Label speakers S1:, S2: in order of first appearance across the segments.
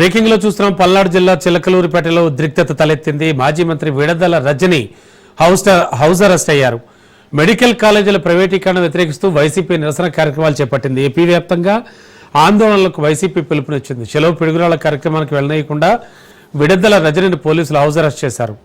S1: Breaking లో చూస్తున్నాం. పల్నాడు జిల్లా చిలకలూరిపేటలో ఉద్రిక్తత తలెత్తింది. మాజీ మంత్రి విడదల రజని హౌస్ అరెస్ట్ అయ్యారు. మెడికల్ కాలేజీల ప్రైవేటీకరణ వ్యతిరేకిస్తూ వైసీపీ నిరసన కార్యక్రమాలు చేపట్టింది. ఏపీ వ్యాప్తంగా ఆందోళనలకు వైసీపీ పిలుపునిచ్చింది. చెలో పిడుగురాళ్ల కార్యక్రమానికి వెళ్లనీయకుండా విడదల రజనిని పోలీసులు హౌస్ అరెస్ట్ చేశారు.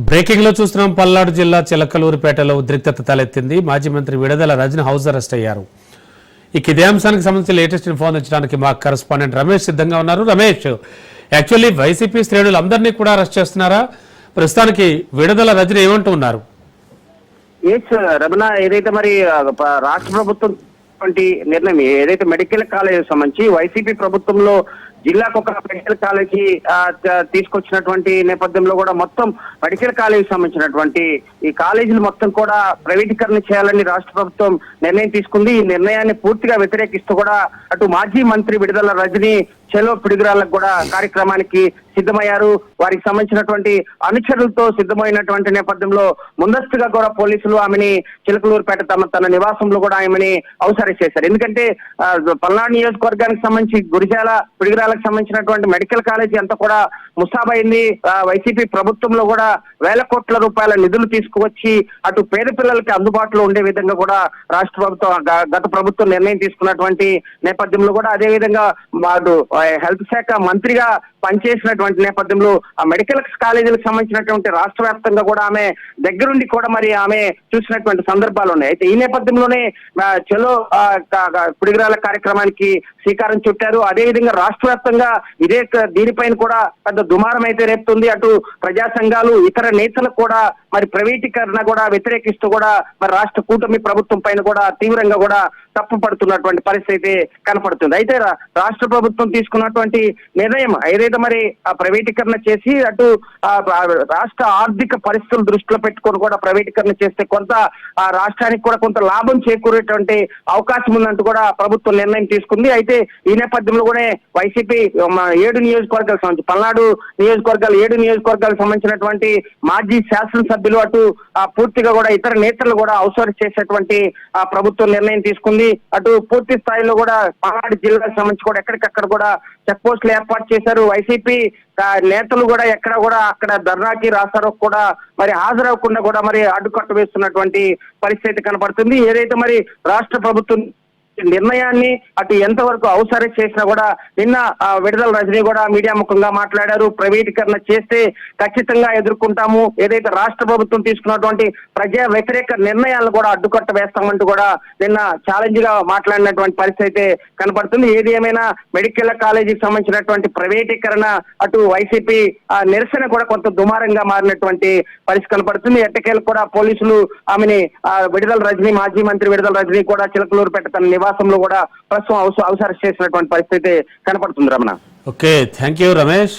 S1: బ్రేకింగ్ లో చూస్తున్నాం. పల్నాడు జిల్లా చిలకలూరిపేటలో ఉద్రిక్తత తలెత్తింది. మాజీ మంత్రి విడదల రజని హౌస్ అరెస్ట్ అయ్యారు. ఇదే అంశానికి సంబంధించి లేటెస్ట్ ఇన్ఫర్మేషన్ మా కరెస్పాండెంట్ రమేష్ సిద్ధంగా ఉన్నారు. రమేష్, యాక్చువల్లీ వైసీపీ శ్రేణులు అందరినీ కూడా అరెస్ట్ చేస్తున్నారా? ప్రస్తుతానికి విడదల రజని ఏమంటూ ఉన్నారు?
S2: రమణ, ఏదైతే మరి రాష్ట్ర ప్రభుత్వం నిర్ణయం ఏదైతే మెడికల్ కాలేజ్ సంబంధించి వైసీపీ ప్రభుత్వంలో జిల్లాకు ఒక మెడికల్ కాలేజీ తీసుకొచ్చినటువంటి నేపథ్యంలో కూడా మొత్తం మెడికల్ కాలేజీ సంబంధించినటువంటి ఈ కాలేజీలు మొత్తం కూడా ప్రైవేటీకరణ చేయాలని రాష్ట్ర ప్రభుత్వం నిర్ణయం తీసుకుంది. ఈ నిర్ణయాన్ని పూర్తిగా వ్యతిరేకిస్తూ కూడా అటు మాజీ మంత్రి విడదల రజని చెలో పిడుగురాళ్లకు కూడా కార్యక్రమానికి సిద్ధమయ్యారు. వారికి సంబంధించినటువంటి అనుచరులతో సిద్ధమైనటువంటి నేపథ్యంలో ముందస్తుగా కూడా పోలీసులు ఆమెని చిలకలూరుపేట తన నివాసంలో కూడా ఆమెని హౌస్ అరెస్ట్ చేశారు. ఎందుకంటే పల్నాడు నియోజకవర్గానికి సంబంధించి గురిజాల పిడుగురాలకు సంబంధించినటువంటి మెడికల్ కాలేజీ అంతా కూడా ముసాబైంది. వైసీపీ ప్రభుత్వంలో కూడా వేల కోట్ల రూపాయల నిధులు తీసుకువచ్చి అటు పేద పిల్లలకి అందుబాటులో ఉండే విధంగా కూడా రాష్ట్ర ప్రభుత్వం గత ప్రభుత్వం నిర్ణయం తీసుకున్నటువంటి నేపథ్యంలో కూడా అదే విధంగా వాడు హెల్త్ శాఖ మంత్రిగా పనిచేసినటువంటి నేపథ్యంలో ఆ మెడికల్ కాలేజీలకు సంబంధించినటువంటి రాష్ట్ర వ్యాప్తంగా కూడా ఆమె దగ్గరుండి కూడా మరి ఆమె చూసినటువంటి సందర్భాలు ఉన్నాయి. అయితే ఈ నేపథ్యంలోనే చలో పిడుగురాల కార్యక్రమానికి శ్రీకారం చుట్టారు. అదేవిధంగా రాష్ట్ర వ్యాప్తంగా దీనిపైన కూడా పెద్ద దుమారం అయితే రేపుతుంది. అటు ప్రజా సంఘాలు ఇతర నేతలకు కూడా మరి ప్రైవేటీకరణ కూడా వ్యతిరేకిస్తూ కూడా మరి రాష్ట్ర కూటమి ప్రభుత్వం పైన కూడా తీవ్రంగా కూడా తప్పు పడుతున్నటువంటి పరిస్థితి కనపడుతుంది. అయితే రాష్ట్ర ప్రభుత్వం తీసుకున్నటువంటి నిర్ణయం ఏదైతే మరి ఆ ప్రైవేటీకరణ చేసి అటు రాష్ట్ర ఆర్థిక పరిస్థితులు దృష్టిలో పెట్టుకొని కూడా ప్రైవేటీకరణ చేస్తే కొంత రాష్ట్రానికి కూడా కొంత లాభం చేకూరేటువంటి అవకాశం ఉందంటూ కూడా ప్రభుత్వం నిర్ణయం తీసుకుంది. అయితే ఈ నేపథ్యంలో కూడా వైసీపీ 7 నియోజకవర్గాలకు సంబంధించి పల్నాడు నియోజకవర్గాలు 7 నియోజకవర్గాలకు సంబంధించినటువంటి మాజీ శాసనసభ్యులు అటు పూర్తిగా కూడా ఇతర నేతలు కూడా అవసరం చేసేటువంటి ప్రభుత్వం నిర్ణయం తీసుకుంది. అటు పూర్తి స్థాయిలో కూడా పల్నాడు జిల్లాకు సంబంధించి కూడా ఎక్కడికక్కడ కూడా చెక్ పోస్టులు ఏర్పాటు చేశారు. వైసీపీ నేతలు కూడా ఎక్కడ కూడా అక్కడ ధర్నాకి రాస్తారో కూడా మరి హాజరవ్వకుండా కూడా మరి అడ్డుకట్ట వేస్తున్నటువంటి పరిస్థితి కనపడుతుంది. ఏదైతే మరి రాష్ట్ర ప్రభుత్వం నిర్ణయాన్ని అటు ఎంతవరకు అవసరం చేసినా కూడా నిన్న విడదల రజని కూడా మీడియా ముఖంగా మాట్లాడారు. ప్రైవేటీకరణ చేస్తే ఖచ్చితంగా ఎదుర్కొంటాము, ఏదైతే రాష్ట్ర ప్రభుత్వం తీసుకున్నటువంటి ప్రజా వ్యతిరేక నిర్ణయాలను కూడా అడ్డుకట్ట వేస్తామంటూ కూడా నిన్న ఛాలెంజ్ గా మాట్లాడినటువంటి పరిస్థితి కనపడుతుంది. ఏది ఏమైనా మెడికల్ కాలేజీకి సంబంధించినటువంటి ప్రైవేటీకరణ అటు వైసీపీ నిరసన కూడా కొంత దుమారంగా మారినటువంటి పరిస్థితి కనపడుతుంది. ఎట్టకేలకు కూడా పోలీసులు ఆమెని విడదల రజని మాజీ మంత్రి విడదల రజని కూడా చిలకలూరుపేట తన నివాసంలో కూడా ప్రస్తుతం అవసరం చేసినటువంటి పరిస్థితి కనపడుతుంది. Ramana,
S1: okay, thank you Ramesh.